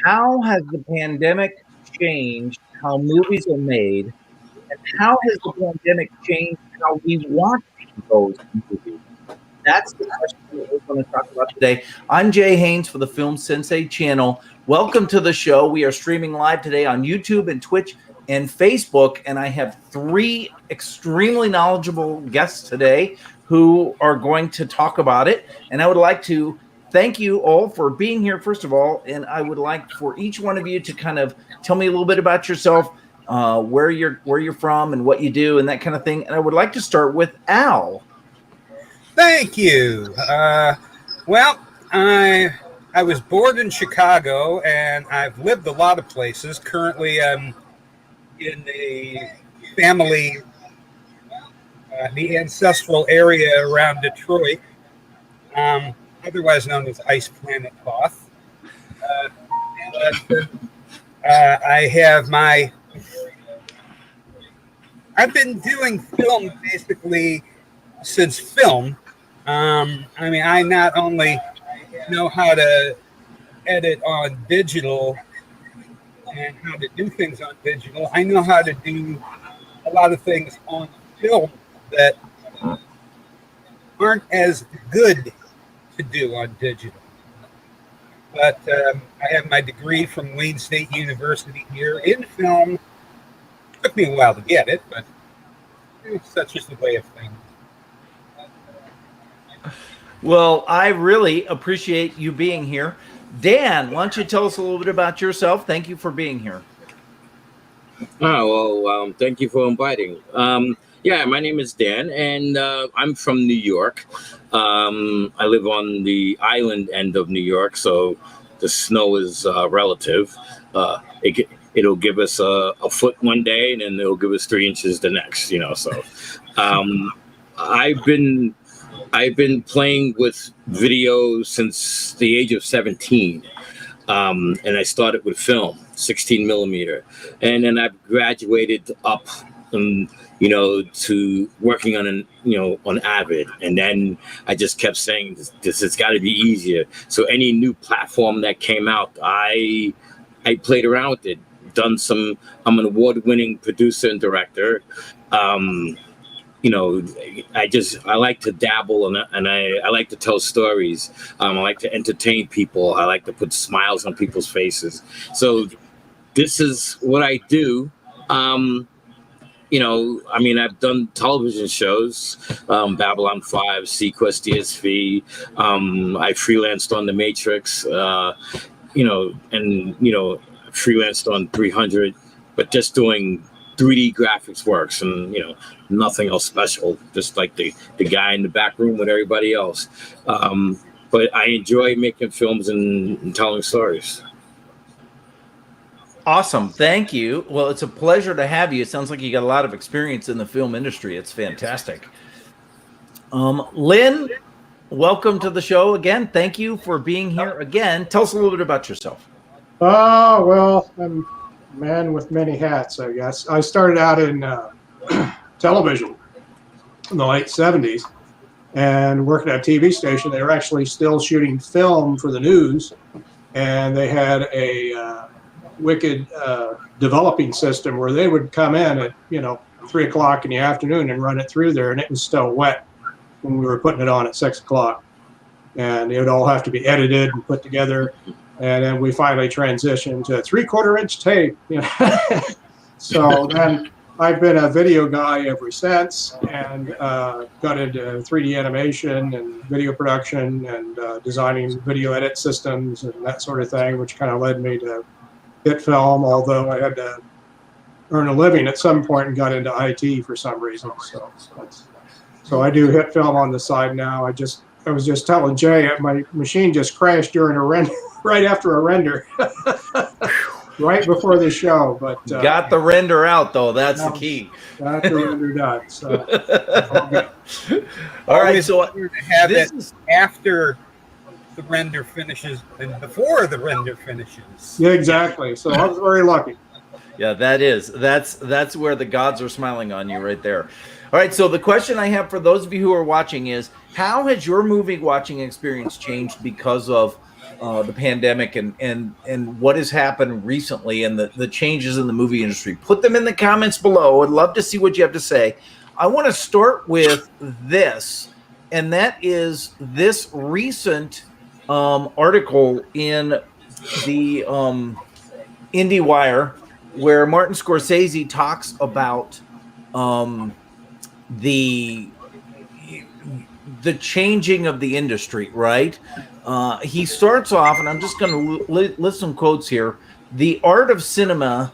how has the pandemic changed how movies are made, and how has the pandemic changed how we watch those movies? That's the question that we're going to talk about today. I'm Jay Haynes for the Film Sensei channel. Welcome to the show. We are streaming live today on YouTube and Twitch and Facebook, and I have three extremely knowledgeable guests today who are going to talk about it. And I would like to thank you all for being here, first of all, and I would like for each one of you to kind of tell me a little bit about yourself, where you're from and what you do and that kind of thing. And I would like to start with Al. Thank you. Well, I was born in Chicago, and I've lived a lot of places. Currently, I'm in a family, the ancestral area around Detroit, otherwise known as Ice Planet Hoth. I have I've been doing film basically since film. I not only know how to edit on digital and how to do things on digital, I know how to do a lot of things on film that aren't as good to do on digital. But I have my degree from Wayne State University here in film. It took me a while to get it, but that's just the way of things. Well, I really appreciate you being here. Dan, why don't you tell us a little bit about yourself? Thank you for being here. Thank you for inviting. My name is Dan, and I'm from New York. I live on the island end of New York, so the snow is relative. It'll give us a foot one day, and then it'll give us 3 inches the next. So I've been playing with video since the age of 17, and I started with film, 16 millimeter, and then I've graduated up, to working on Avid, and then I just kept saying this has got to be easier. So any new platform that came out, I played around with it. I'm an award-winning producer and director. I like to dabble and I like to tell stories. I like to entertain people. I like to put smiles on people's faces. So this is what I do. I've done television shows, Babylon 5, Sequest DSV. I freelanced on The Matrix, freelanced on 300, but just doing 3D graphics works and nothing else special, just like the guy in the back room with everybody else. But I enjoy making films and telling stories. Awesome. Thank you. Well, it's a pleasure to have you. It sounds like you got a lot of experience in the film industry. It's fantastic. Lynn, welcome to the show again. Thank you for being here again. Tell us a little bit about yourself. Well, I'm a man with many hats, I guess. I started out in television in the late 70s and working at a TV station. They were actually still shooting film for the news, and they had a wicked developing system where they would come in at 3 o'clock in the afternoon and run it through there, and it was still wet when we were putting it on at 6 o'clock, and it would all have to be edited and put together. And then we finally transitioned to 3/4 inch tape. So then I've been a video guy ever since, and got into 3D animation and video production and designing video edit systems and that sort of thing, which kind of led me to hit film, although I had to earn a living at some point and got into IT for some reason. So I do hit film on the side now. I was just telling Jay, my machine just crashed during a render, right after a render, right before the show. But got the render out though. That's the key. Got the render done. So all right. So to have it after the render finishes and before the render finishes. Yeah, exactly. So I was very lucky. Yeah, that's where the gods are smiling on you right there. All right, so the question I have for those of you who are watching is, how has your movie watching experience changed because of the pandemic and what has happened recently and the changes in the movie industry. Put them in the comments below. I'd love to see what you have to say. I want to start with this, and that is this recent article in the IndieWire where Martin Scorsese talks about the changing of the industry, right? He starts off, and I'm just going to list some quotes here. The art of cinema,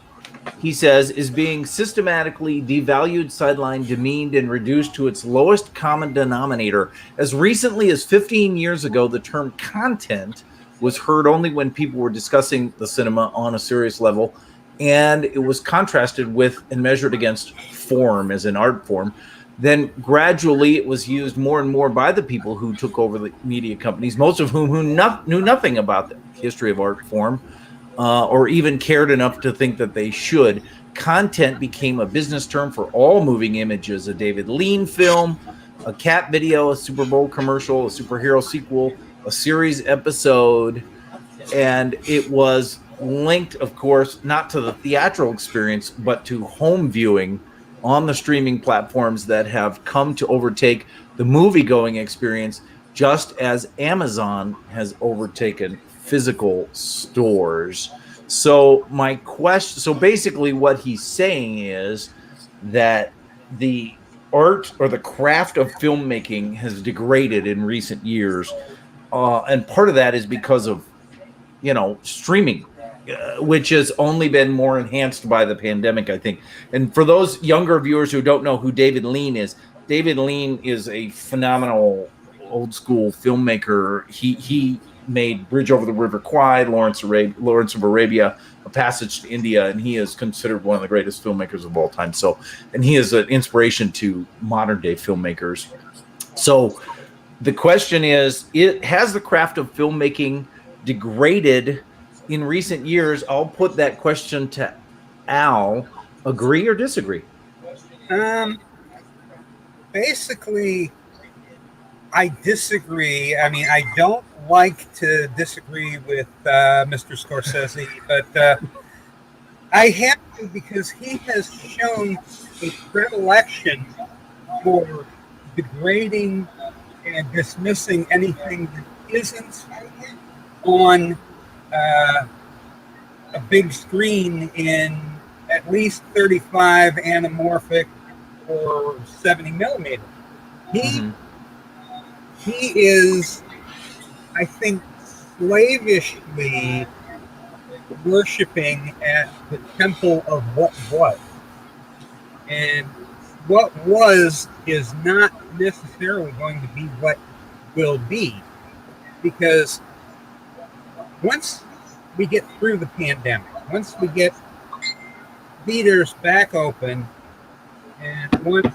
he says, is being systematically devalued, sidelined, demeaned, and reduced to its lowest common denominator. As recently as 15 years ago, the term content was heard only when people were discussing the cinema on a serious level, and it was contrasted with and measured against form as an art form. Then gradually it was used more and more by the people who took over the media companies, most of whom knew nothing about the history of art form or even cared enough to think that they should. Content became a business term for all moving images: a David Lean film, a cat video, a Super Bowl commercial, a superhero sequel, a series episode. And it was linked, of course, not to the theatrical experience, but to home viewing on the streaming platforms that have come to overtake the movie-going experience, just as Amazon has overtaken physical stores. So my question, so basically what he's saying is that the art or the craft of filmmaking has degraded in recent years. And part of that is because of, streaming, which has only been more enhanced by the pandemic, I think. And for those younger viewers who don't know who David Lean is a phenomenal old school filmmaker. He made Bridge Over the River Kwai, Lawrence of Arabia, A Passage to India, and he is considered one of the greatest filmmakers of all time. So, and he is an inspiration to modern day filmmakers. So the question is, has the craft of filmmaking degraded in recent years? I'll put that question to Al. Agree or disagree? Basically, I disagree. I mean, I don't like to disagree with Mr. Scorsese, but I have to, because he has shown a predilection for degrading and dismissing anything that isn't on a big screen in at least 35 anamorphic or 70 millimeter. He is, I think, slavishly worshiping at the temple of what was. And what was is not necessarily going to be what will be, because once we get through the pandemic, once we get theaters back open, and once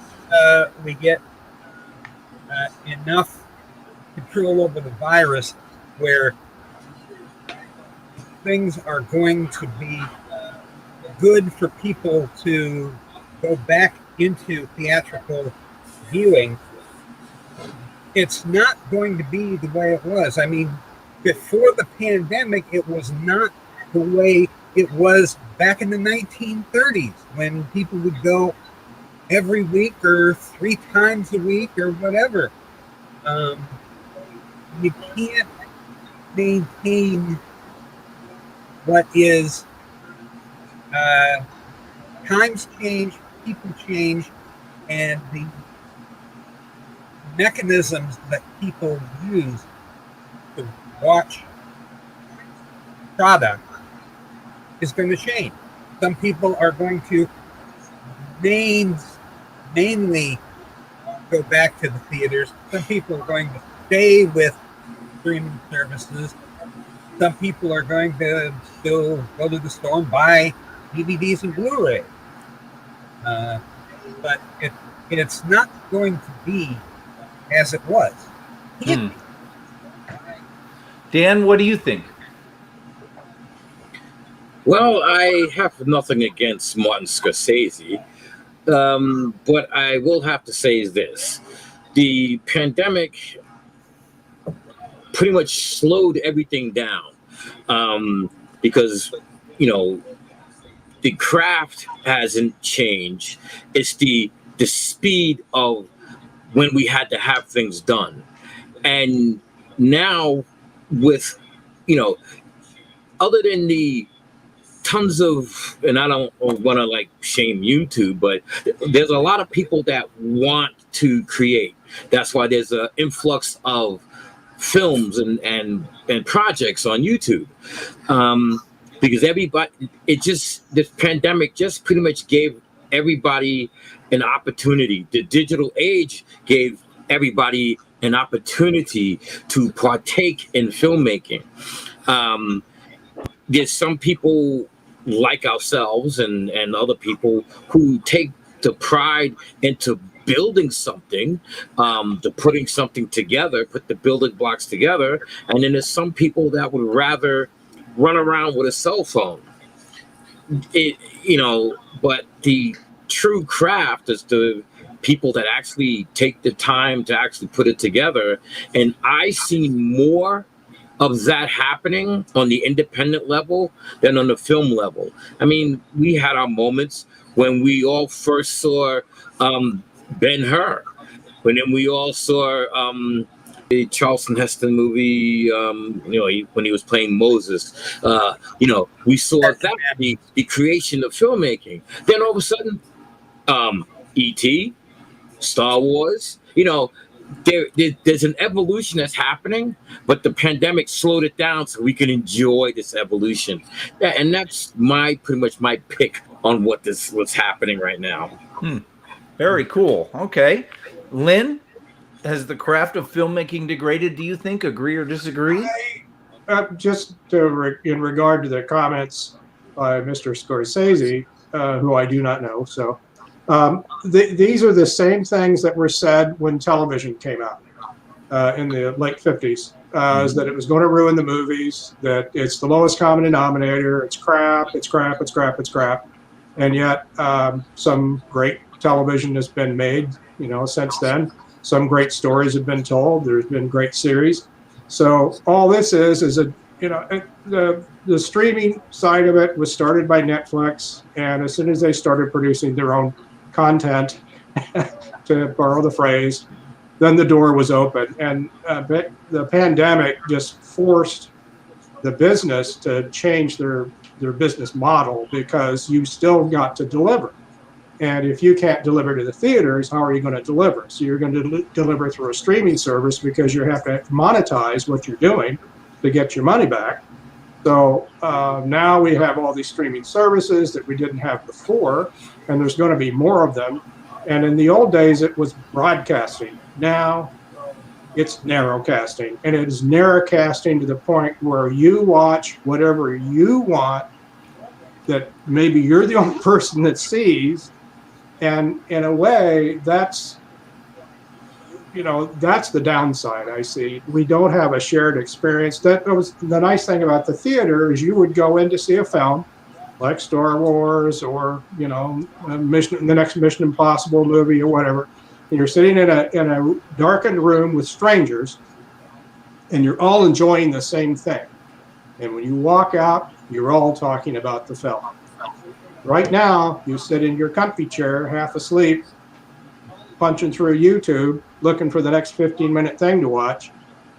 we get enough control over the virus where things are going to be good for people to go back into theatrical viewing, it's not going to be the way it was. I mean, before the pandemic, it was not the way it was back in the 1930s when people would go every week or 3 times a week or whatever. You can't maintain what is. Times change, people change, and the mechanisms that people use to watch product is going to change. Some people are going to mainly go back to the theaters. Some people are going to stay with streaming services. Some people are going to still go to the store and buy DVDs and Blu-ray. But it's not going to be as it was. Dan, what do you think? Well, I have nothing against Martin Scorsese, but I will have to say this. The pandemic pretty much slowed everything down, because the craft hasn't changed. It's the speed of when we had to have things done. And now with, other than the tons of, and I don't want to like shame YouTube, but there's a lot of people that want to create. That's why there's an influx of films and projects on YouTube. Because this pandemic just pretty much gave everybody an opportunity. The digital age gave everybody an opportunity to partake in filmmaking. There's some people like ourselves and other people who take the pride into building something, to putting something together, put the building blocks together. And then there's some people that would rather run around with a cell phone. But the true craft is the people that actually take the time to actually put it together. And I see more of that happening on the independent level than on the film level. I mean, we had our moments when we all first saw Ben-Hur, when then we all saw the Charlton Heston movie, when he was playing Moses. We saw that the creation of filmmaking. Then all of a sudden, E10, Star Wars, there's an evolution that's happening, but the pandemic slowed it down so we can enjoy this evolution. And that's pretty much my pick on what's happening right now. Very cool. Okay. Lynn, has the craft of filmmaking degraded, do you think? Agree or disagree? In regard to the comments by Mr. Scorsese, who I do not know, so these are the same things that were said when television came out in the late 50s, is that it was going to ruin the movies, that it's the lowest common denominator, it's crap, it's crap, it's crap, it's crap. And yet some great television has been made, since then. Some great stories have been told. There's been great series. So all this is the streaming side of it was started by Netflix. And as soon as they started producing their own content, to borrow the phrase, then the door was open. And the pandemic just forced the business to change their business model, because you still got to deliver. And if you can't deliver to the theaters, how are you going to deliver? So you're going to deliver through a streaming service, because you have to monetize what you're doing to get your money back. So now we have all these streaming services that we didn't have before, and there's going to be more of them. And in the old days, it was broadcasting. Now it's narrowcasting, and it is narrowcasting to the point where you watch whatever you want, that maybe you're the only person that sees. And in a way, that's the downside I see. We don't have a shared experience. That was the nice thing about the theater, is you would go in to see a film like Star Wars or, the next Mission Impossible movie or whatever. And you're sitting in a darkened room with strangers, and you're all enjoying the same thing. And when you walk out, you're all talking about the film. Right now, you sit in your comfy chair, half asleep, punching through YouTube, looking for the next 15-minute thing to watch,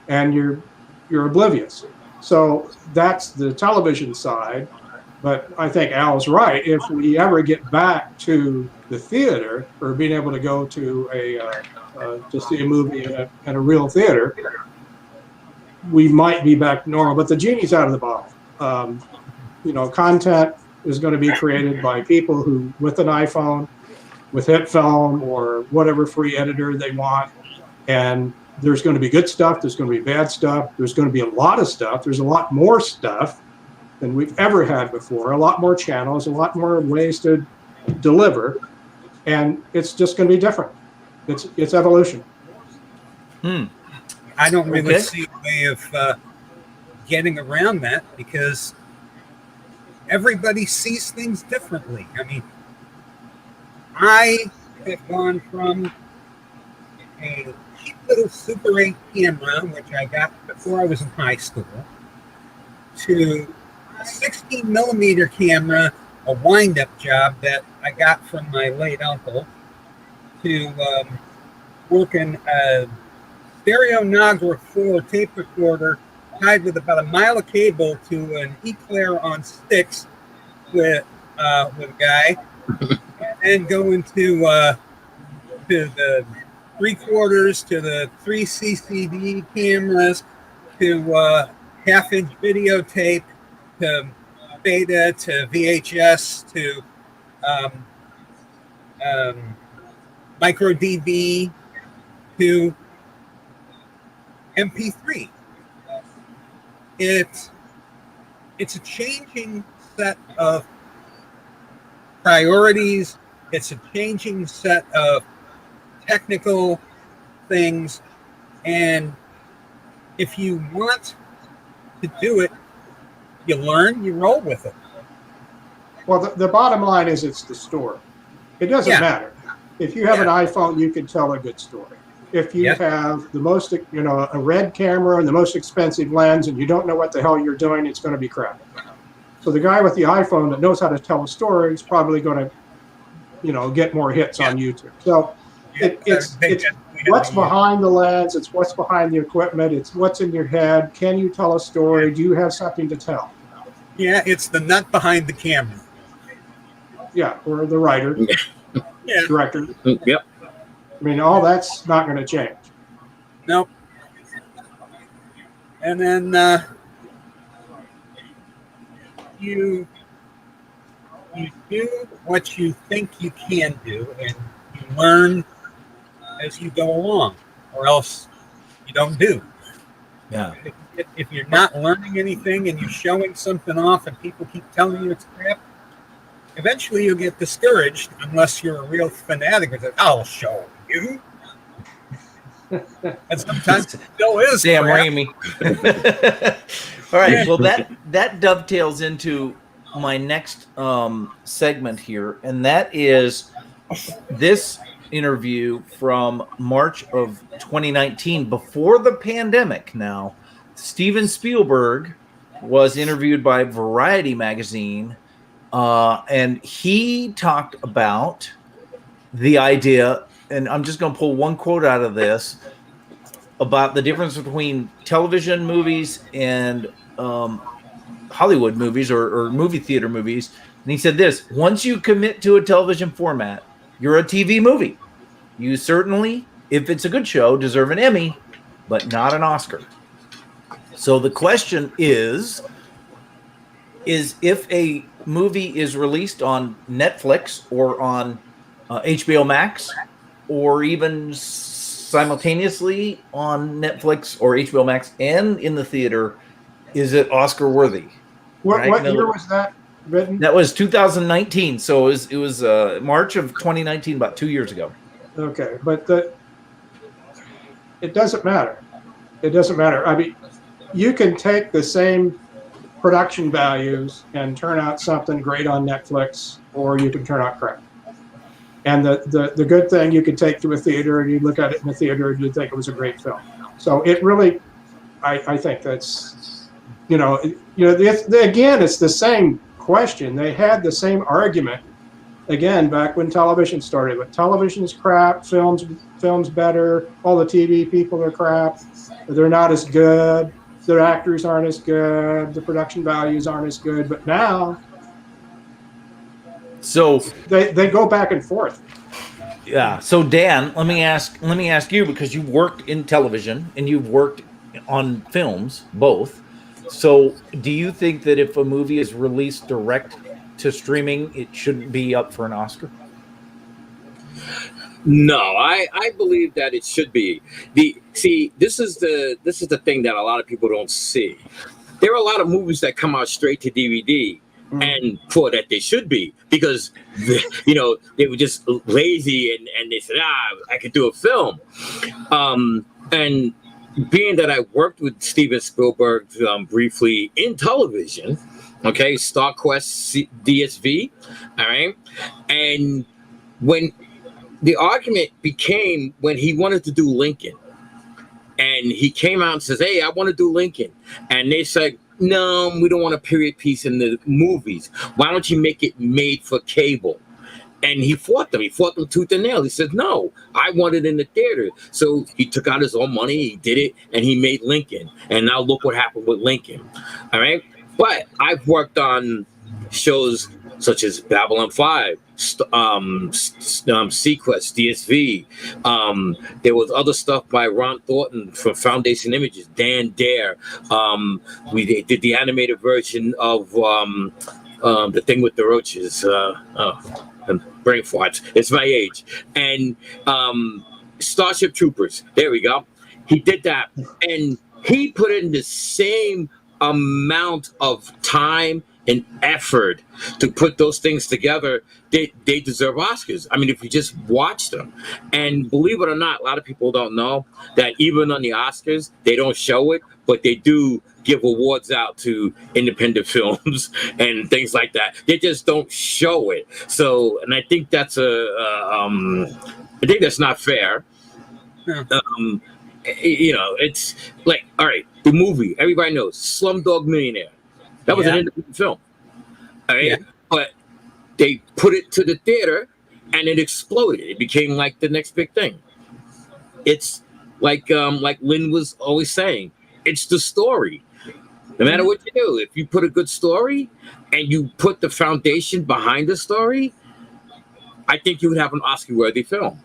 and you're oblivious. So that's the television side. But I think Al's right. If we ever get back to the theater, or being able to go to to see a movie in a real theater, we might be back to normal. But the genie's out of the bottle. Content is going to be created by people who, with an iPhone, with HitFilm, or whatever free editor they want. And there's going to be good stuff. There's going to be bad stuff. There's going to be a lot of stuff. There's a lot more stuff than we've ever had before. A lot more channels, a lot more ways to deliver. And it's just going to be different. It's evolution. I don't really see a way of getting around that, because everybody sees things differently. I mean, I have gone from a cheap little Super 8 camera, which I got before I was in high school, to a 16 millimeter camera, a wind-up job that I got from my late uncle, to working a stereonograph 4 tape recorder tied with about a mile of cable to an eclair on sticks with a guy, and going to the 3/4 to the 3 CCD cameras to half-inch videotape to beta to VHS to micro DV to MP3. It's a changing set of priorities. It's a changing set of technical things, and if you want to do it, you learn, you roll with it. Well, the bottom line is it's the story. It doesn't matter. If you have an iPhone, you can tell a good story. If you have the most, a red camera and the most expensive lens, and you don't know what the hell you're doing, it's going to be crap. So the guy with the iPhone that knows how to tell a story is probably going to, get more hits on YouTube. So it's what's behind the lens. It's what's behind the equipment. It's what's in your head. Can you tell a story? Do you have something to tell? Yeah, it's the nut behind the camera. Yeah, or the writer, director. Yep. I mean, all that's not going to change. Nope. And then you do what you think you can do, and you learn as you go along, or else you don't do. Yeah. If you're not learning anything and you're showing something off and people keep telling you it's crap, eventually you'll get discouraged unless you're a real fanatic and say, I'll show you. And sometimes it still is Sam crap. Raimi. All right. Well, that dovetails into my next segment here, and that is this interview from March of 2019, before the pandemic. Now, Steven Spielberg was interviewed by Variety magazine, and he talked about the idea, and I'm just going to pull one quote out of this, about the difference between television movies and Hollywood movies or movie theater movies. And he said this: once you commit to a television format, you're a TV movie. You certainly, if it's a good show, deserve an Emmy, but not an Oscar. So the question is if a movie is released on Netflix or on HBO Max, or even simultaneously on Netflix or HBO Max and in the theater, is it Oscar worthy? What year was that written? That was 2019. So it was March of 2019, about 2 years ago. Okay, but it doesn't matter. It doesn't matter. I mean, you can take the same production values and turn out something great on Netflix, or you can turn out crap. And the good thing, you could take to a theater and you look at it in the theater and you think it was a great film. So it really, I think that's, again, it's the same question. They had the same argument again back when television started. But television's crap, film's better. All the TV people are crap. They're not as good. Their actors aren't as good. The production values aren't as good. But now, so they go back and forth. Yeah. So Dan, let me ask you, because you worked in television and you've worked on films, both. So do you think that if a movie is released direct to streaming, it shouldn't be up for an Oscar? No, I believe that it should be. This is the thing that a lot of people don't see. There are a lot of movies that come out straight to DVD, and for that they should be, because they were just lazy and they said, I could do a film. And being that I worked with Steven Spielberg briefly in television, okay, StarQuest DSV, all right, and when the argument became when he wanted to do Lincoln, And he came out and says, "Hey, I want to do Lincoln." And they said, "No, we don't want a period piece in the movies. Why don't you make it made for cable?" And he fought them. He fought them tooth and nail. He said, "No, I want it in the theater." So he took out his own money, he did it, and he made Lincoln. And now look what happened with Lincoln. All right. But I've worked on shows such as Babylon 5, Sequest, DSV. There was other stuff by Ron Thornton from Foundation Images, Dan Dare. We did the animated version of the thing with the roaches. Brain farts. It's my age. And Starship Troopers. There we go. He did that. And he put in the same amount of time and effort to put those things together. They deserve Oscars. I mean, if you just watch them. And believe it or not, a lot of people don't know that even on the Oscars, they don't show it, but they do give awards out to independent films and things like that. They just don't show it. So, and I think that's I think that's not fair. Yeah. You know, it's like, all right, the movie, everybody knows, Slumdog Millionaire. That was an independent film. All right? Yeah. But they put it to the theater and it exploded. It became like the next big thing. It's like Lynn was always saying, it's the story. No matter what you do, if you put a good story and you put the foundation behind the story, I think you would have an Oscar-worthy film.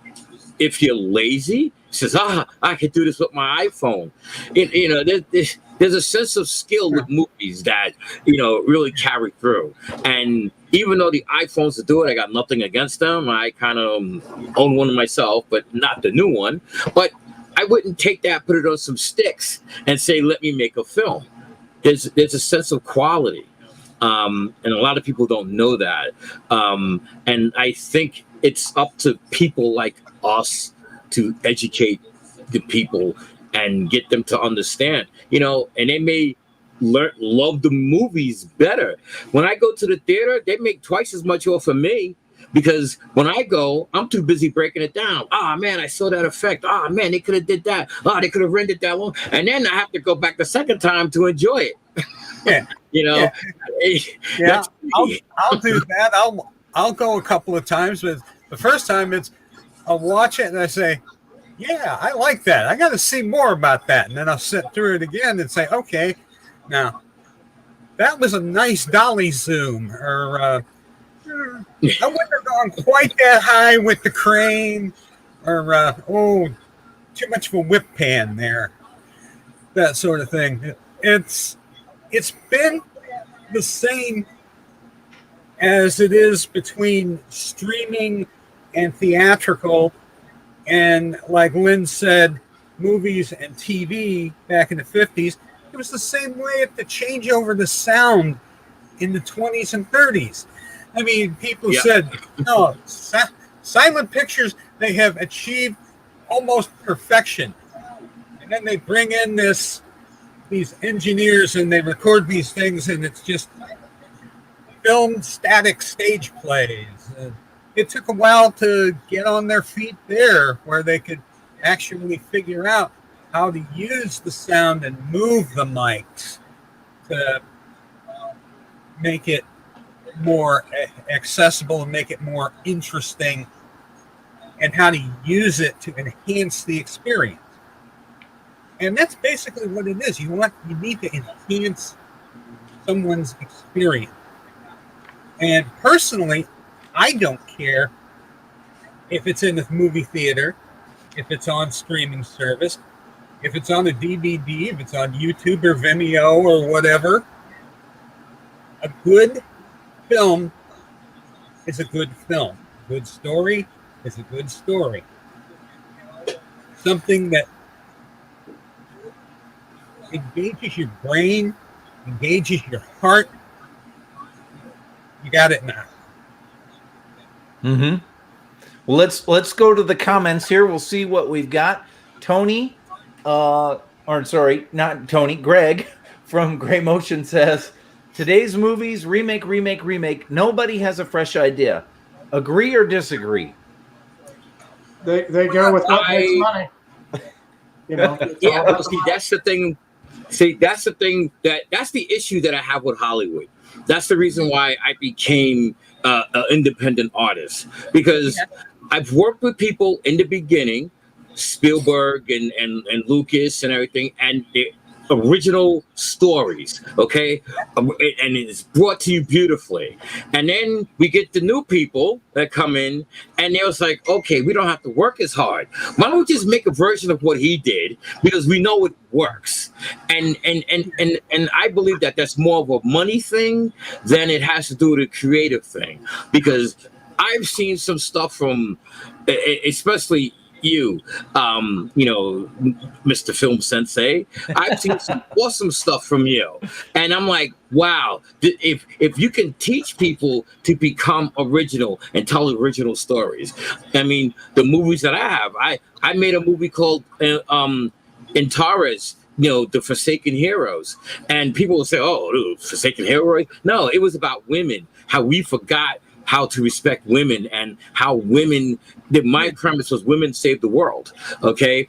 If you're lazy, says, I can do this with my iPhone. You know, there's a sense of skill with movies that, you know, really carry through. And even though the iPhones do it, I got nothing against them. I kind of own one myself, but not the new one. But I wouldn't take that, put it on some sticks and say, let me make a film. There's a sense of quality. And a lot of people don't know that. And I think it's up to people like us to educate the people and get them to understand, you know, and they may love the movies better. When I go to the theater, they make twice as much off of me because when I go, I'm too busy breaking it down. Oh man, I saw that effect. Oh man, they could have did that. Oh, they could have rendered that long. And then I have to go back the second time to enjoy it. Yeah. You know, yeah. I'll do that. I'll go a couple of times, but the first time I'll watch it and I say, yeah, I like that. I got to see more about that. And then I'll sit through it again and say, okay, now that was a nice dolly zoom, or I wouldn't have gone quite that high with the crane, or too much of a whip pan there, that sort of thing. It's been the same as it is between streaming and theatrical, and like Lynn said, movies and TV back in the 50s. It was the same way at the changeover to sound in the 20s and 30s. I mean, people said, no, silent pictures, they have achieved almost perfection. And then they bring in these engineers and they record these things, and it's just filmed static stage plays. It took a while to get on their feet there, where they could actually figure out how to use the sound and move the mics to make it more accessible and make it more interesting, and how to use it to enhance the experience. And that's basically what it is. You need to enhance someone's experience. And personally, I don't care if it's in the movie theater, if it's on streaming service, if it's on a DVD, if it's on YouTube or Vimeo or whatever. A good film is a good film. A good story is a good story. Something that engages your brain, engages your heart. You got it now. Mm-hmm. Well, let's go to the comments here. We'll see what we've got. Tony, Greg from Gray Motion says, today's movies, remake. Nobody has a fresh idea. Agree or disagree? They go with what makes money. You know, it's Yeah, all but about see, that's the thing. See, that's the thing that's the issue that I have with Hollywood. That's the reason why I became an independent artist, because I've worked with people in the beginning, Spielberg and Lucas and everything, and the original stories, okay, and it's brought to you beautifully. And then we get the new people that come in, and they was like, okay, we don't have to work as hard. Why don't we just make a version of what he did, because we know it works. And I believe that that's more of a money thing than it has to do with a creative thing, because I've seen some stuff from, especially you know, Mr. Film Sensei. I've seen some awesome stuff from you, and I'm like, wow, if you can teach people to become original and tell original stories. I mean, the movies that I made a movie called Antares, you know, the Forsaken Heroes, and people will say, oh, dude, Forsaken Heroes. No, it was about women, how we forgot how to respect women, and how women, my premise was women save the world. Okay,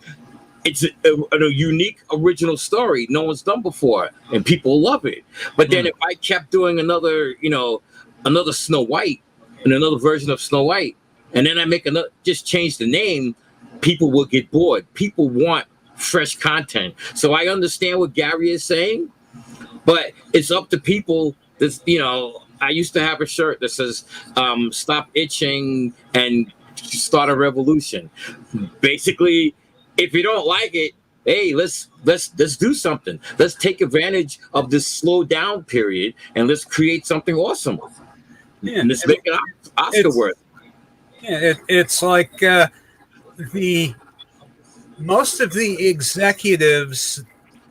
it's a unique original story no one's done before, and people love it. But then if I kept doing another, you know, another Snow White and another version of Snow White, and then I make another, just change the name, people will get bored. People want fresh content. So I understand what Gary is saying, but it's up to people. That's, you know, I used to have a shirt that says stop itching and start a revolution. Basically, if you don't like it, hey, let's do something. Let's take advantage of this slow down period, and let's create something awesome. Yeah, And let's make it Oscar worth. Yeah, it's like the most of the executives.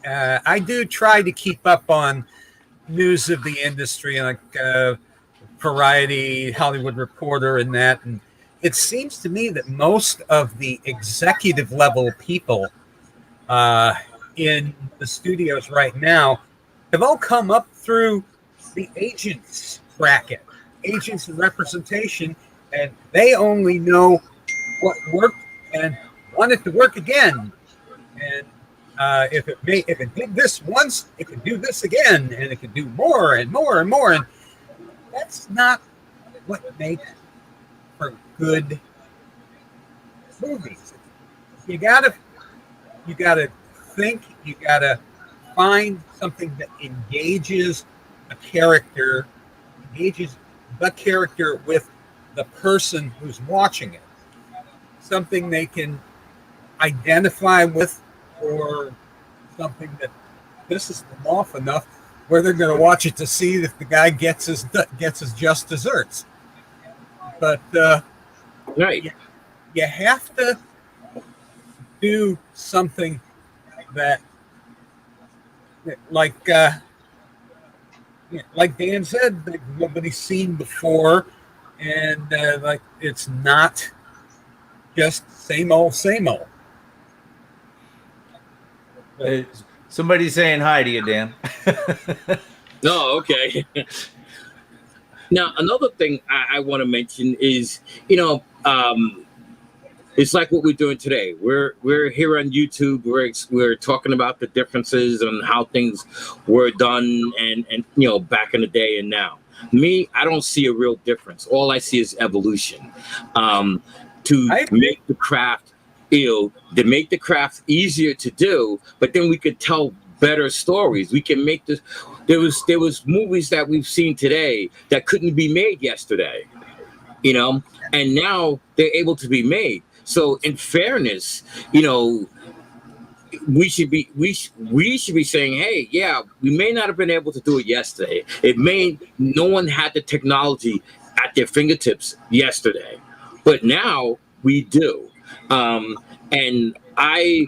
I do try to keep up on news of the industry, like Variety, Hollywood Reporter, and that. And it seems to me that most of the executive level people in the studios right now have all come up through the agents bracket, agents and representation, and they only know what worked and want it to work again. And if it did this once, it can do this again, and it can do more and more and more. And that's not what makes for good movies. You gotta think. You gotta find something that engages the character with the person who's watching it. Something they can identify with, or something that pisses them off enough where they're going to watch it to see if the guy gets his just desserts. But Right. you have to do something that, like Dan said, that nobody's seen before, and like it's not just same old, same old. Somebody's saying hi to you, Dan. No, okay. Now, another thing I want to mention is, you know, it's like what we're doing today. We're here on YouTube. We're talking about the differences and how things were done, and you know, back in the day and now. Me, I don't see a real difference. All I see is evolution. To make the craft, to make the craft easier to do, but then we could tell better stories. We can make this. There was movies that we've seen today that couldn't be made yesterday, you know, and now they're able to be made. So in fairness, you know, we should be saying, hey, yeah, we may not have been able to do it yesterday. No one had the technology at their fingertips yesterday, but now we do. And I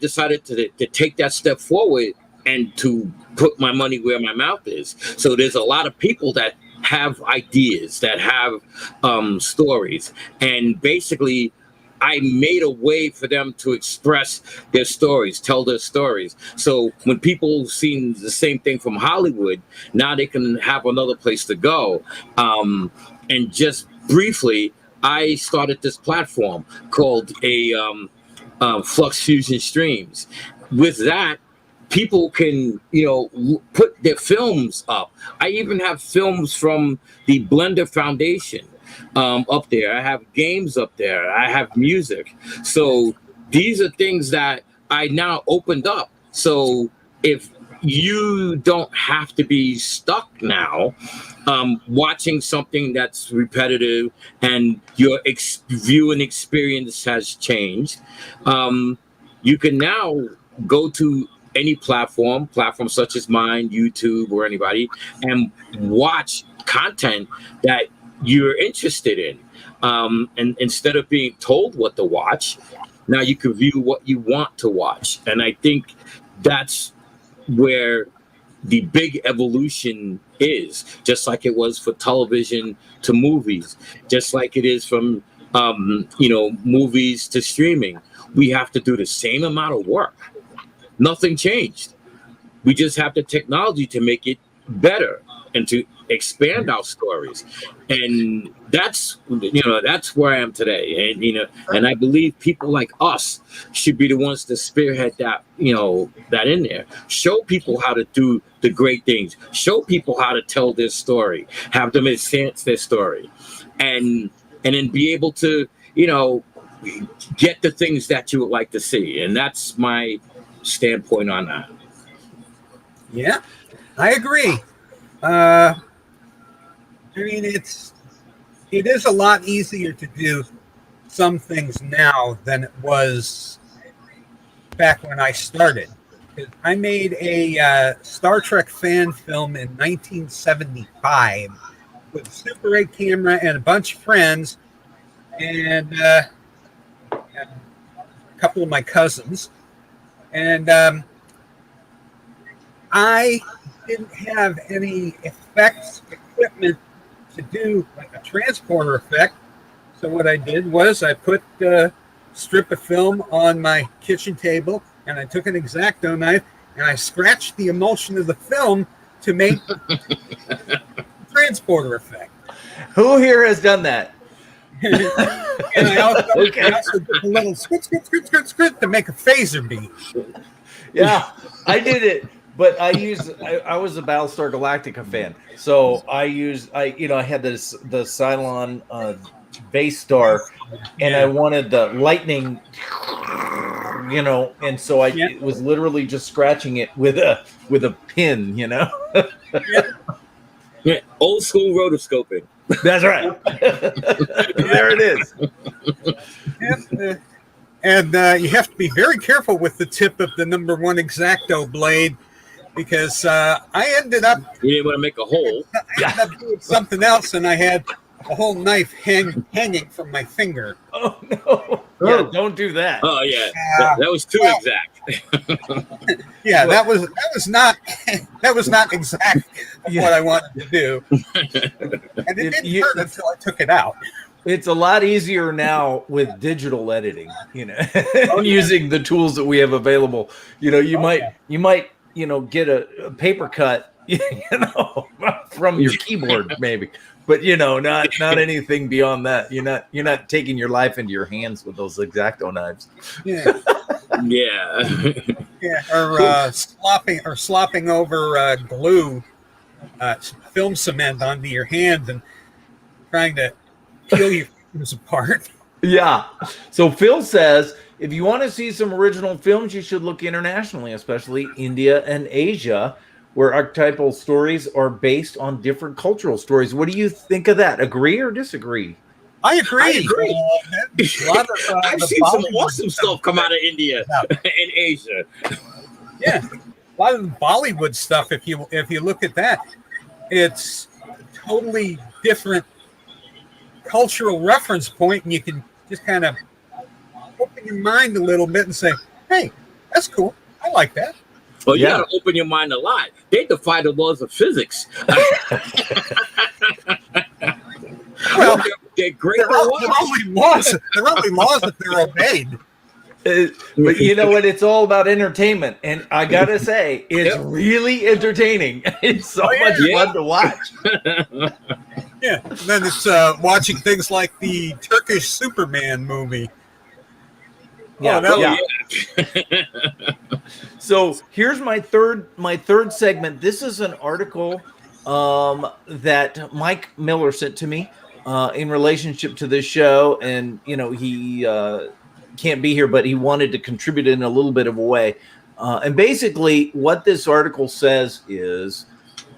decided to take that step forward and to put my money where my mouth is. So there's a lot of people that have ideas, that have stories, and basically I made a way for them to express their stories, tell their stories. So when people seen the same thing from Hollywood, now they can have another place to go. And just briefly, I started this platform called flux fusion streams. With that, people can, put their films up. I even have films from the Blender Foundation up there. I have games up there. I have music. So these are things that I now opened up. So if you don't have to be stuck now watching something that's repetitive and your viewing experience has changed, you can now go to any platform such as mine, YouTube, or anybody, and watch content that you're interested in. And instead of being told what to watch, now you can view what you want to watch. And I think that's where the big evolution is, just like it was for television to movies, just like it is from movies to streaming. We have to do the same amount of work. Nothing changed. We just have the technology to make it better and to expand our stories. And that's where I am today. And I believe people like us should be the ones to spearhead that, that in there. Show people how to do the great things. Show people how to tell their story. Have them advance their story. And then be able to, get the things that you would like to see. And that's my standpoint on that. Yeah, I agree. I mean, it is a lot easier to do some things now than it was back when I started. I made a Star Trek fan film in 1975 with a Super 8 camera and a bunch of friends and a couple of my cousins. And I didn't have any effects equipment to do like a transporter effect. So what I did was I put a strip of film on my kitchen table and I took an X-Acto knife and I scratched the emulsion of the film to make the transporter effect. Who here has done that? And I also did a little squit to make a phaser beam. Yeah, I did it, but I was a Battlestar Galactica fan, so I had the Cylon base star, and I wanted the lightning, and so I was literally just scratching it with a pin, Yeah. Yeah, old school rotoscoping. That's right. There it is. And you have to be very careful with the tip of the number 1 X-Acto blade because I ended up... You didn't want to make a hole. I ended up doing something else and I had a whole knife hanging from my finger. Oh, no. Yeah, don't do that. Oh, yeah. That was too exact. Yeah, that was not exact what I wanted to do. And it didn't hurt until I took it out. It's a lot easier now with digital editing, using the tools that we have available. You might get a paper cut, from your keyboard maybe, but not anything beyond that. You're not taking your life into your hands with those X-Acto knives. Yeah. Yeah, or slopping over glue, film cement onto your hand and trying to peel your fingers apart. Yeah. So Phil says, if you want to see some original films, you should look internationally, especially India and Asia, where archetypal stories are based on different cultural stories. What do you think of that? Agree or disagree? I agree. I've seen some awesome stuff come out of India and Asia. Yeah, a lot of the Bollywood stuff. If you look at that, it's totally different cultural reference point, and you can just kind of open your mind a little bit and say, "Hey, that's cool. I like that." Well, you got to open your mind a lot. They defy the laws of physics. Well, they're great. They're only laws that they're obeyed. But you know what? It's all about entertainment, and I gotta say, it's really entertaining. It's so much fun to watch. Yeah, and then it's watching things like the Turkish Superman movie. Yeah, that yeah. So here's my third segment. This is an article that Mike Miller sent to me in relationship to this show, and he can't be here, but he wanted to contribute in a little bit of a way. And basically, what this article says is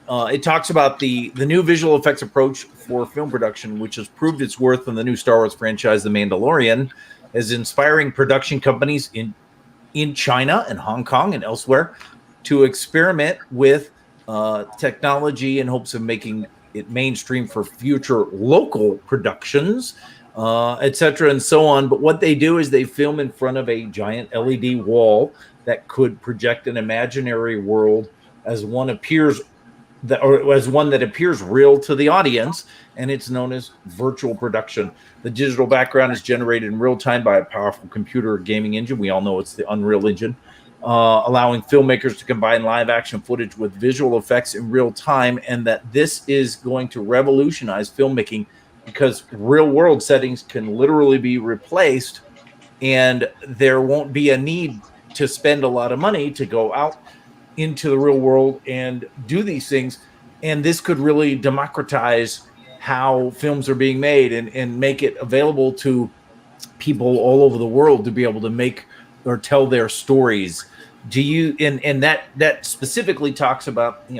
it talks about the new visual effects approach for film production, which has proved its worth in the new Star Wars franchise, The Mandalorian, as inspiring production companies in China and Hong Kong and elsewhere to experiment with technology in hopes of making it mainstream for future local productions, etc., and so on. But what they do is they film in front of a giant LED wall that could project an imaginary world as one that appears real to the audience, and it's known as virtual production. The digital background is generated in real time by a powerful computer gaming engine. We all know it's the Unreal Engine, allowing filmmakers to combine live action footage with visual effects in real time, and that this is going to revolutionize filmmaking because real world settings can literally be replaced, and there won't be a need to spend a lot of money to go out into the real world and do these things. And this could really democratize how films are being made and make it available to people all over the world to be able to make or tell their stories. Do you and that specifically talks about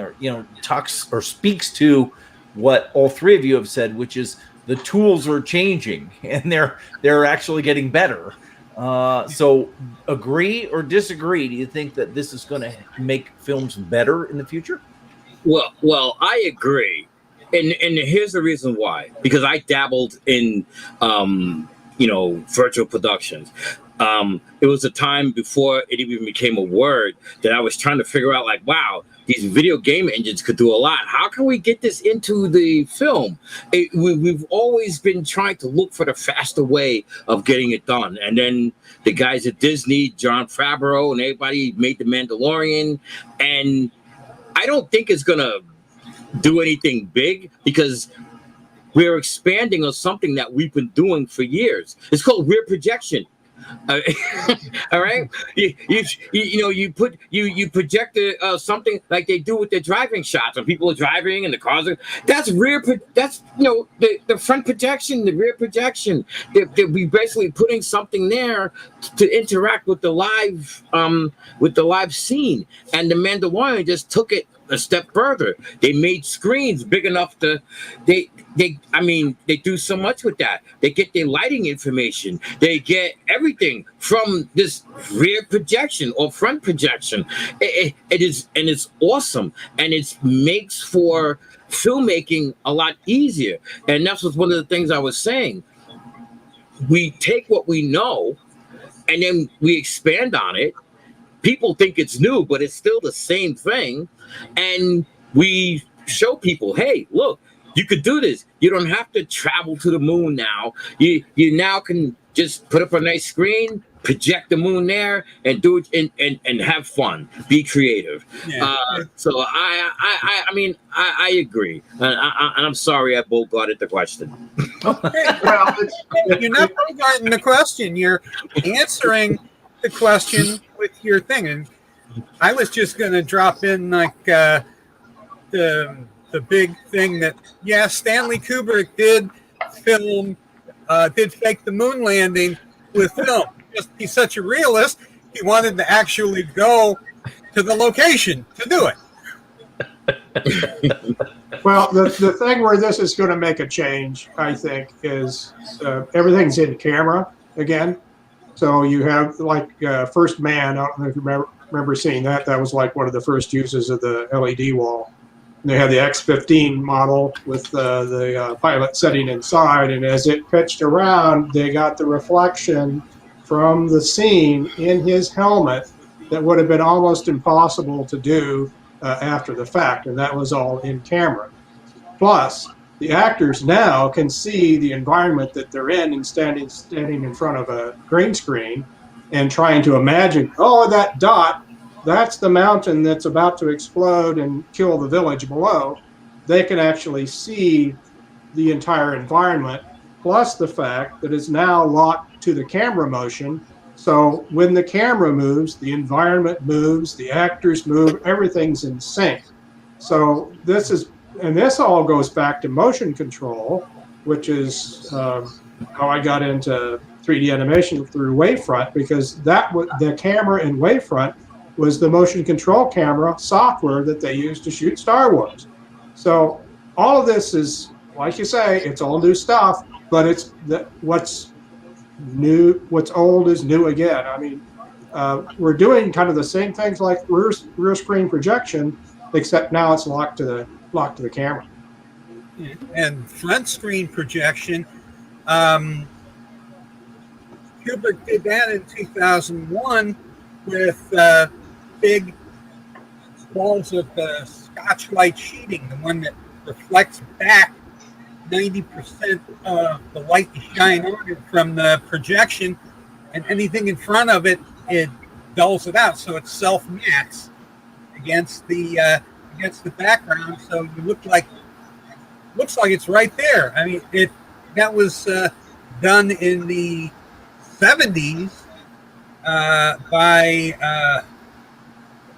talks or speaks to what all three of you have said, which is the tools are changing and they're actually getting better. So agree or disagree? Do you think that this is going to make films better in the future? Well, I agree, and here's the reason why. Because I dabbled in, virtual productions. It was a time before it even became a word that I was trying to figure out, like, wow, these video game engines could do a lot. How can we get this into the film? We've always been trying to look for the faster way of getting it done. And then the guys at Disney, Jon Favreau, and everybody made The Mandalorian. And I don't think it's going to do anything big because we're expanding on something that we've been doing for years. It's called rear projection. All right, you project something like they do with their driving shots when people are driving and the cars are. That's the front projection, the rear projection. We basically putting something there to interact with the live scene, and the Mandalorian just took it a step further. They made screens big enough to they do so much with that. They get their lighting information. They get everything from this rear projection or front projection. It is, and it's awesome, and it makes for filmmaking a lot easier. And that's one of the things I was saying. We take what we know, and then we expand on it. People think it's new, but it's still the same thing. And we show people, hey, look, you could do this. You don't have to travel to the moon now. You now can just put up a nice screen, project the moon there, and do it and have fun. Be creative. Yeah. So I agree. And I'm sorry I bogarted the question. Well, you're not bogarting the question. You're answering the question with your thing. And I was just going to drop in like the big thing that, yeah, Stanley Kubrick did fake the moon landing with film. Just, he's such a realist, he wanted to actually go to the location to do it. Well, the thing where this is going to make a change, I think, is everything's in camera again. So you have like First Man. I don't know if you remember seeing that. That was like one of the first uses of the LED wall. And they had the X-15 model with the pilot sitting inside, and as it pitched around, they got the reflection from the scene in his helmet that would have been almost impossible to do after the fact, and that was all in camera. Plus, the actors now can see the environment that they're in and standing in front of a green screen and trying to imagine, oh, that dot, that's the mountain that's about to explode and kill the village below. They can actually see the entire environment, plus the fact that it's now locked to the camera motion, So when the camera moves, the environment moves, the actors move, everything's in sync. So this all goes back to motion control, which is how I got into 3D animation through Wavefront, because the camera in Wavefront was the motion control camera software that they used to shoot Star Wars. So all of this is, like you say, it's all new stuff, but it's what's new, what's old is new again. I mean, we're doing kind of the same things like rear screen projection, except now it's locked to the camera. And front screen projection, Spielberg did that in 2001 with big walls of Scotch light sheeting, the one that reflects back 90% of the light you shine on it from the projection, and anything in front of it, it dulls it out, so it self-mats against the background, so you looks like it's right there. I mean, that was done in the 70s by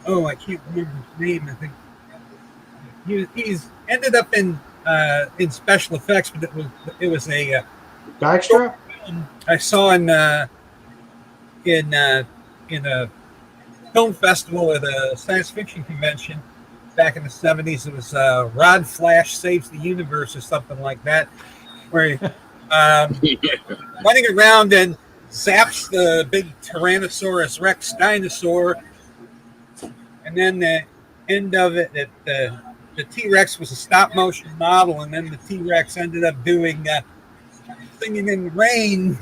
I can't remember his name. I think he's ended up in special effects, but it was a Dykstra? I saw in a film festival at a science fiction convention back in the 70s. It was Rod Flash Saves the Universe or something like that, where running around and zaps the big Tyrannosaurus Rex dinosaur, and then the end of it, the T-Rex was a stop motion model, and then the T-Rex ended up doing Singing in the Rain,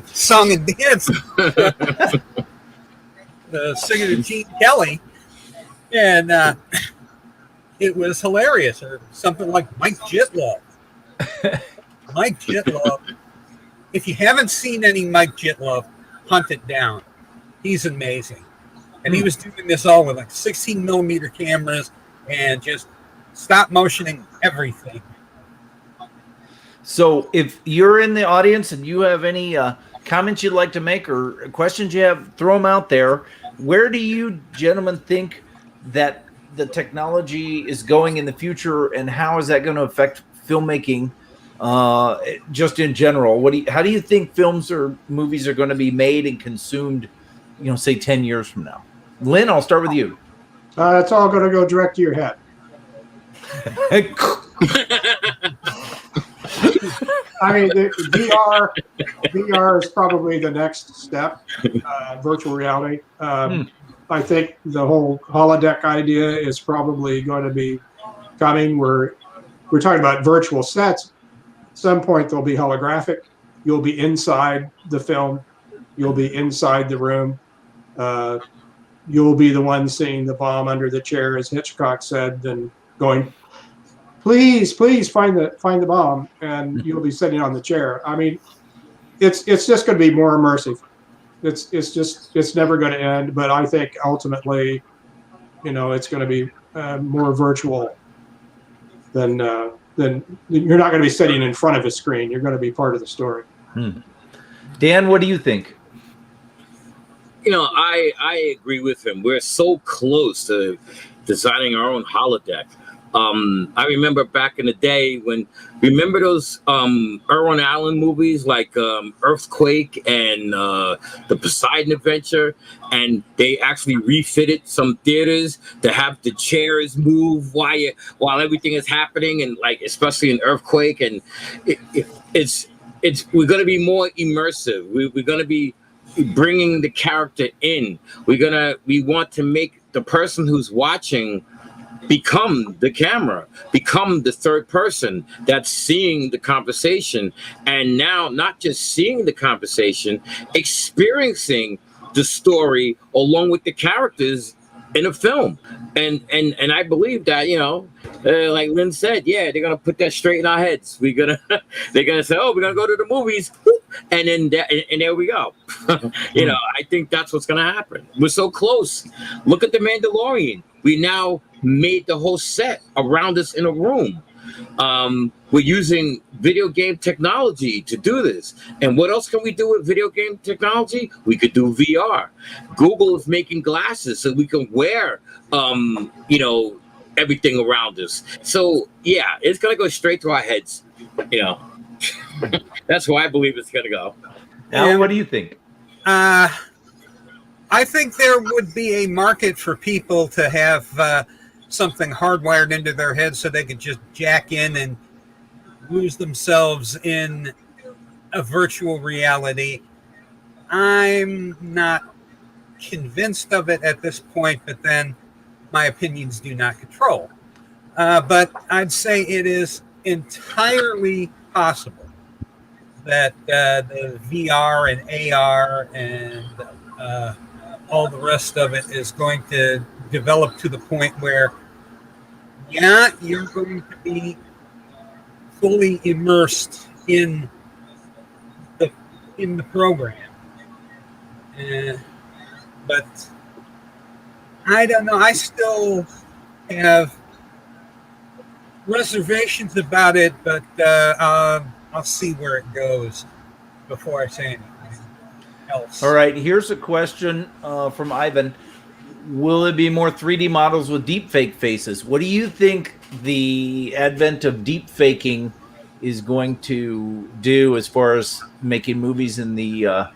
song and dance, the singer Gene Kelly, and it was hilarious, or something like Mike Jitlov. Mike Jitlov. If you haven't seen any Mike Jitlov, hunt it down. He's amazing. And he was doing this all with like 16 millimeter cameras and just stop motioning everything. So if you're in the audience and you have any comments you'd like to make or questions you have, throw them out there. Where do you gentlemen think that the technology is going in the future, and how is that going to affect filmmaking just in general? How do you think films or movies are going to be made and consumed, say 10 years from now? Lynn, I'll start with you. It's all going to go direct to your head. I mean, VR is probably the next step, virtual reality. I think the whole holodeck idea is probably going to be coming. We're talking about virtual sets. At some point, they'll be holographic. You'll be inside the film. You'll be inside the room. You'll be the one seeing the bomb under the chair, as Hitchcock said, and going, please find the bomb, and you'll be sitting on the chair. I mean, it's just going to be more immersive. It's never going to end. But I think ultimately, it's going to be more virtual than you're not going to be sitting in front of a screen. You're going to be part of the story. Dan, what do you think? I agree with him. We're so close to designing our own holodeck. I remember back in the day remember those Irwin Allen movies like Earthquake and the Poseidon Adventure, and they actually refitted some theaters to have the chairs move while everything is happening, and like especially in Earthquake, and we're going to be more immersive. We're going to be bringing the character in. We want to make the person who's watching become the camera, become the third person that's seeing the conversation, and now not just seeing the conversation, experiencing the story along with the characters in a film. And I believe that, like Lynn said, they're gonna put that straight in our heads. They're gonna say, oh, we're gonna go to the movies, and then there we go. I think that's what's gonna happen. We're so close. Look at The Mandalorian. We now made the whole set around us in a room. We're using video game technology to do this. And what else can we do with video game technology? We could do VR. Google is making glasses so we can wear, everything around us. So yeah, it's gonna go straight to our heads. That's why I believe it's gonna go. Al, what do you think? I think there would be a market for people to have something hardwired into their head so they could just jack in and lose themselves in a virtual reality. I'm not convinced of it at this point, but then my opinions do not control. But I'd say it is entirely possible that the VR and AR and all the rest of it is going to develop to the point where, you're going to be fully immersed in the program. But I don't know. I still have reservations about it, but I'll see where it goes before I say anything else. All right, here's a question from Ivan. Will it be more 3D models with deepfake faces? What do you think the advent of deepfaking is going to do as far as making movies in the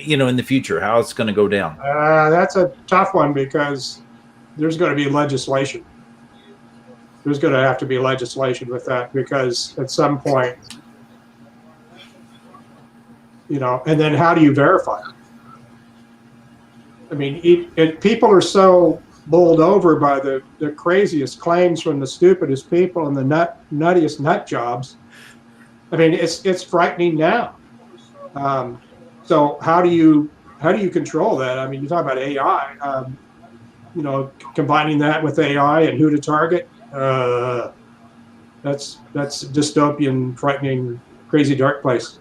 in the future? How it's going to go down? That's a tough one because there's going to be legislation. There's going to have to be legislation with that because at some point, and then how do you verify it? I mean, people are so bowled over by the craziest claims from the stupidest people and the nuttiest nut jobs. I mean, it's frightening now. So how do you control that? I mean, you talk about AI. Combining that with AI and who to target. That's dystopian, frightening, crazy, dark place.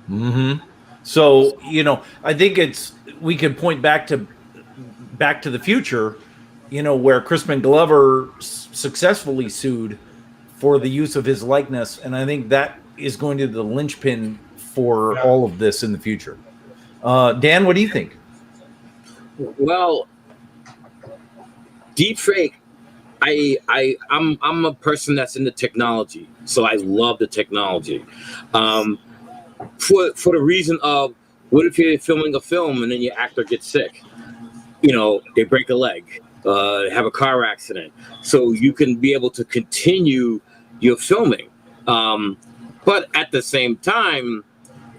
Mm-hmm. So I think we could point back to the Future, where Crispin Glover successfully sued for the use of his likeness, and I think that is going to be the linchpin for all of this in the future. Dan, what do you think? Well, deepfake. I'm a person that's into technology, so I love the technology. For the reason of, what if you're filming a film and then your actor gets sick? They break a leg, have a car accident, so you can be able to continue your filming. But at the same time,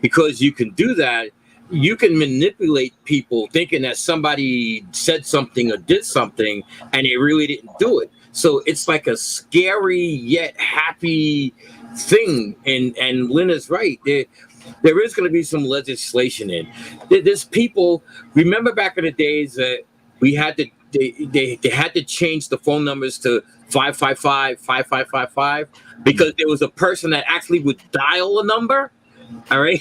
because you can do that, you can manipulate people thinking that somebody said something or did something and they really didn't do it. So it's like a scary yet happy thing. And Lynn is right. There is going to be some legislation in. There's people. Remember back in the days that we had to. They had to change the phone numbers to 555-5555 because there was a person that actually would dial a number. All right,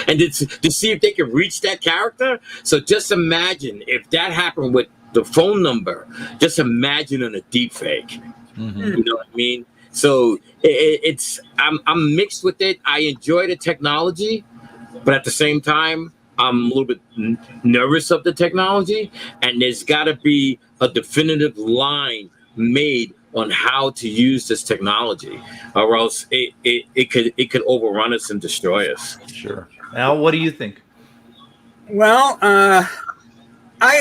and to see if they can reach that character. So just imagine if that happened with the phone number. Just imagine on a deepfake. Mm-hmm. You know what I mean? So I'm mixed with it. I enjoy the technology, but at the same time, I'm a little bit nervous of the technology. And there's got to be a definitive line made on how to use this technology, or else it could overrun us and destroy us. Sure. Al, what do you think? Well, I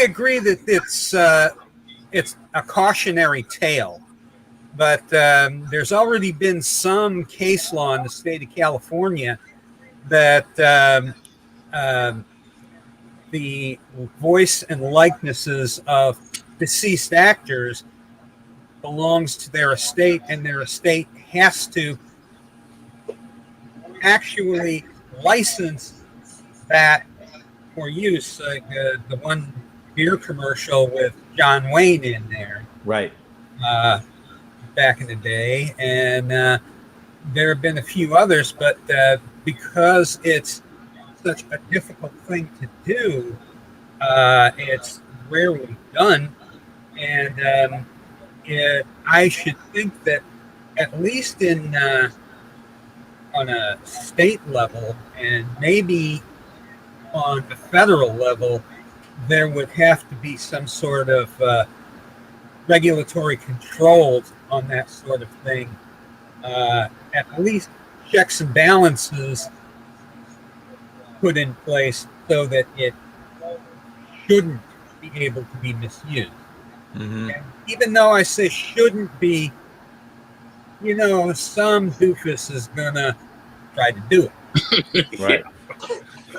agree that it's a cautionary tale. But there's already been some case law in the state of California that the voice and likenesses of deceased actors belongs to their estate, and their estate has to actually license that for use. Like the one beer commercial with John Wayne in there. Right. Back in the day, and there have been a few others, but because it's such a difficult thing to do, it's rarely done, and I should think that at least in on a state level and maybe on the federal level, there would have to be some sort of regulatory controls on that sort of thing. At least checks and balances put in place so that it shouldn't be able to be misused. Mm-hmm. And even though I say shouldn't be, you know, some doofus is gonna try to do it. Right.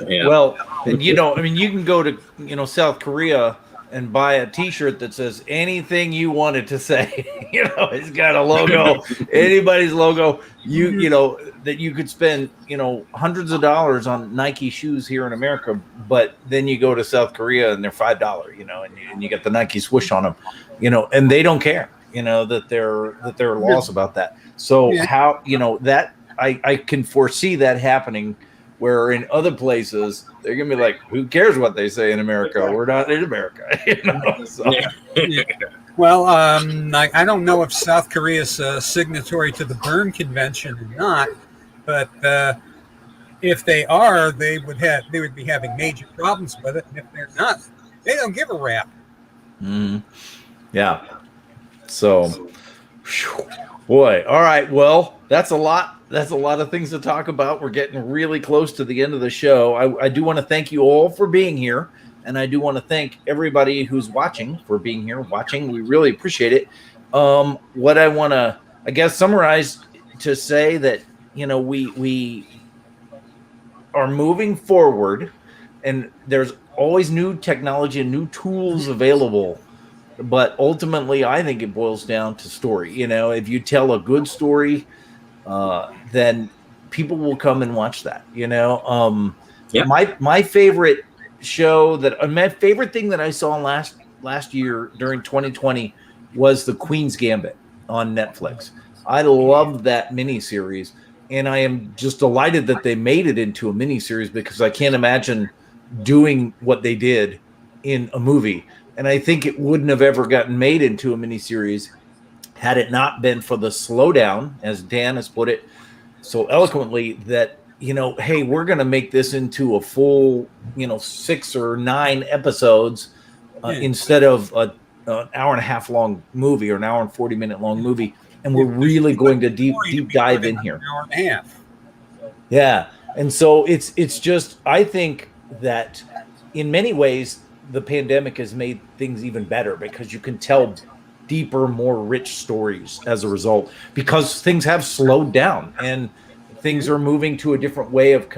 Yeah. Well, and you know, I mean, you can go to, you know, South Korea and buy a T-shirt that says anything you wanted to say. You know, it's got a logo, anybody's logo. You know that you could spend, you know, hundreds of dollars on Nike shoes here in America, but then you go to South Korea and they're $5. You know, and you get the Nike swoosh on them. You know, and they don't care. You know that there are laws about that. So how, you know, that I can foresee that happening. Where in other places they're gonna be like, "Who cares what they say in America? We're not in America." You know? So. Well, I don't know if South Korea's signatory to the Berne Convention or not, but if they are, they would be having major problems with it. And if they're not, they don't give a rap. Mm-hmm. Yeah. So, whew, boy. All right. Well, that's a lot. That's a lot of things to talk about. We're getting really close to the end of the show. I do want to thank you all for being here. And I do want to thank everybody who's watching for being here, watching. We really appreciate it. What I want to, I guess, summarize to say that, you know, we are moving forward and there's always new technology and new tools available. But ultimately, I think it boils down to story. You know, if you tell a good story, then people will come and watch that. You know, my favorite show my favorite thing that I saw last year during 2020 was the Queen's Gambit on Netflix. I loved that miniseries, and I am just delighted that they made it into a miniseries because I can't imagine doing what they did in a movie. And I think it wouldn't have ever gotten made into a miniseries had it not been for the slowdown, as Dan has put it so eloquently, that, you know, hey, we're going to make this into a full, you know, 6 or 9 episodes instead of an hour and a half long movie or an hour and 40-minute long movie. And we're really going to deep dive in here. An hour and a half. Yeah. And so it's just, I think that in many ways, the pandemic has made things even better because you can tell deeper, more rich stories as a result, because things have slowed down and things are moving to a different way of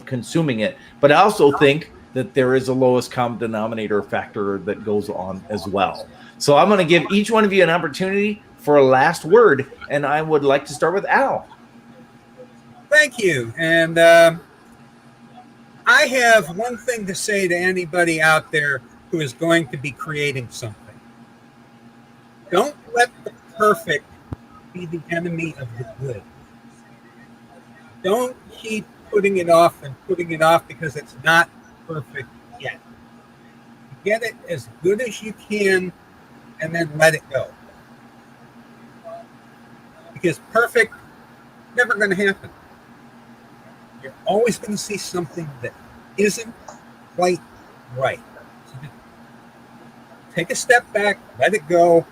consuming it. But I also think that there is a lowest common denominator factor that goes on as well. So I'm going to give each one of you an opportunity for a last word, and I would like to start with Al. Thank you. And I have one thing to say to anybody out there who is going to be creating something. Don't let the perfect be the enemy of the good. Don't keep putting it off because it's not perfect yet. Get it as good as you can and then let it go. Because perfect, never going to happen. You're always going to see something that isn't quite right. So take a step back, let it go, as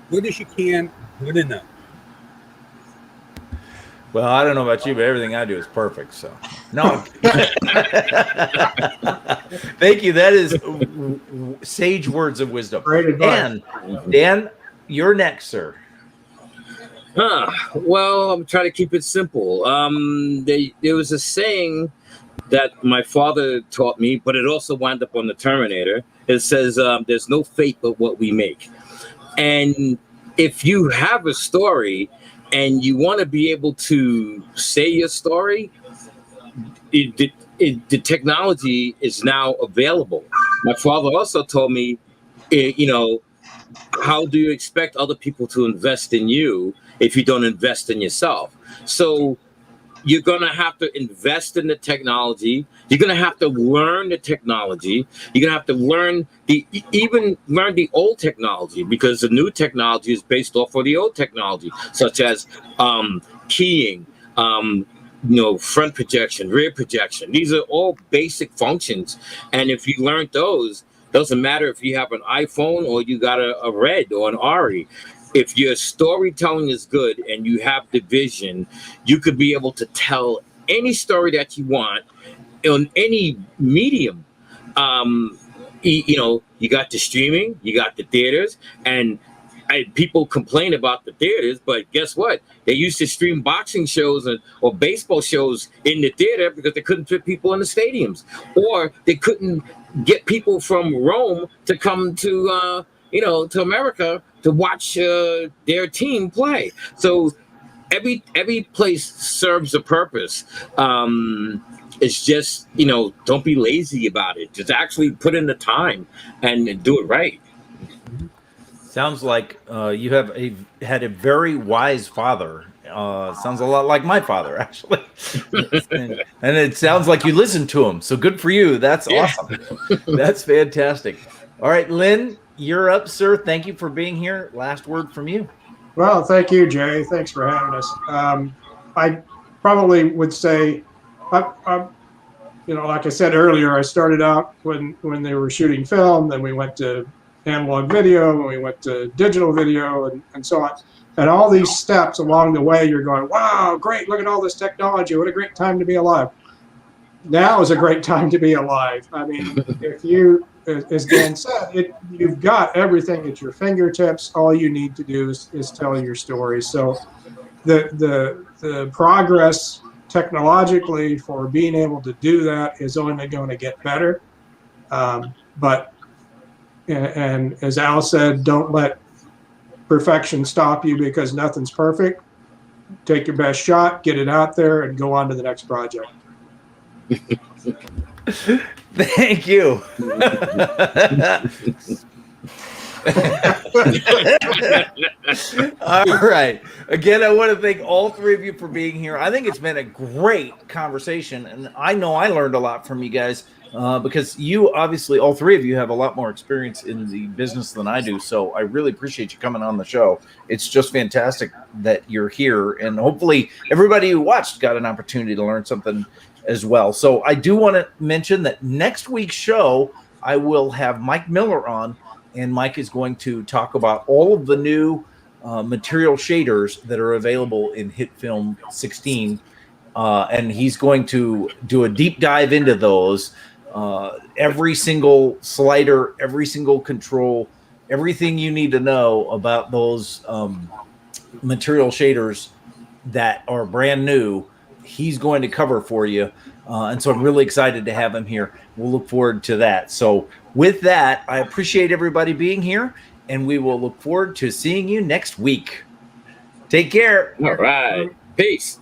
good as you can, good enough. Well, I don't know about you, but everything I do is perfect. So, no. Thank you. That is sage words of wisdom. Great advice. Dan, you're next, sir. Well, I'm trying to keep it simple. There was a saying that my father taught me, but it also wound up on the Terminator. It says, there's no fate but what we make. And if you have a story and you want to be able to say your story, the technology is now available. My father also told me, you know, how do you expect other people to invest in you if you don't invest in yourself? So you're going to have to invest in the technology. You're going to have to learn the technology. You're going to have to learn the old technology, because the new technology is based off of the old technology, such as keying, front projection, rear projection. These are all basic functions. And if you learned those, doesn't matter if you have an iPhone or you got a Red or an Ari. If your storytelling is good and you have the vision, you could be able to tell any story that you want on any medium. You got the streaming, you got the theaters, and people complain about the theaters, but guess what? They used to stream boxing shows or baseball shows in the theater because they couldn't fit people in the stadiums, or they couldn't get people from Rome to come to to America to watch their team play. So every place serves a purpose. It's just, don't be lazy about it. Just actually put in the time and do it right. Sounds like you have had a very wise father. Sounds a lot like my father, actually. and it sounds like you listened to him. So good for you. That's awesome. That's fantastic. All right, Lynn, you're up, sir. Thank you for being here. Last word from you. Well, thank you, Jay. Thanks for having us. I probably would say, like I said earlier, I started out when they were shooting film, then we went to analog video, and we went to digital video, and so on. And all these steps along the way, you're going, wow, great, look at all this technology. What a great time to be alive. Now is a great time to be alive. I mean, if you, as Dan said, you've got everything at your fingertips. All you need to do is tell your story. So the progress technologically for being able to do that is only going to get better. And as Al said, don't let perfection stop you, because nothing's perfect. Take your best shot, get it out there, and go on to the next project. Thank you. All right. Again, I want to thank all three of you for being here. I think it's been a great conversation, and I know I learned a lot from you guys because you, obviously, all three of you have a lot more experience in the business than I do. So I really appreciate you coming on the show. It's just fantastic that you're here, and hopefully everybody who watched got an opportunity to learn something as well. So I do want to mention that next week's show, I will have Mike Miller on, and Mike is going to talk about all of the new material shaders that are available in Hit Film 16. And he's going to do a deep dive into those. Every single slider, every single control, everything you need to know about those material shaders that are brand new, he's going to cover for you. And so I'm really excited to have him here. We'll look forward to that. So with that, I appreciate everybody being here, and we will look forward to seeing you next week. Take care. All right. Peace.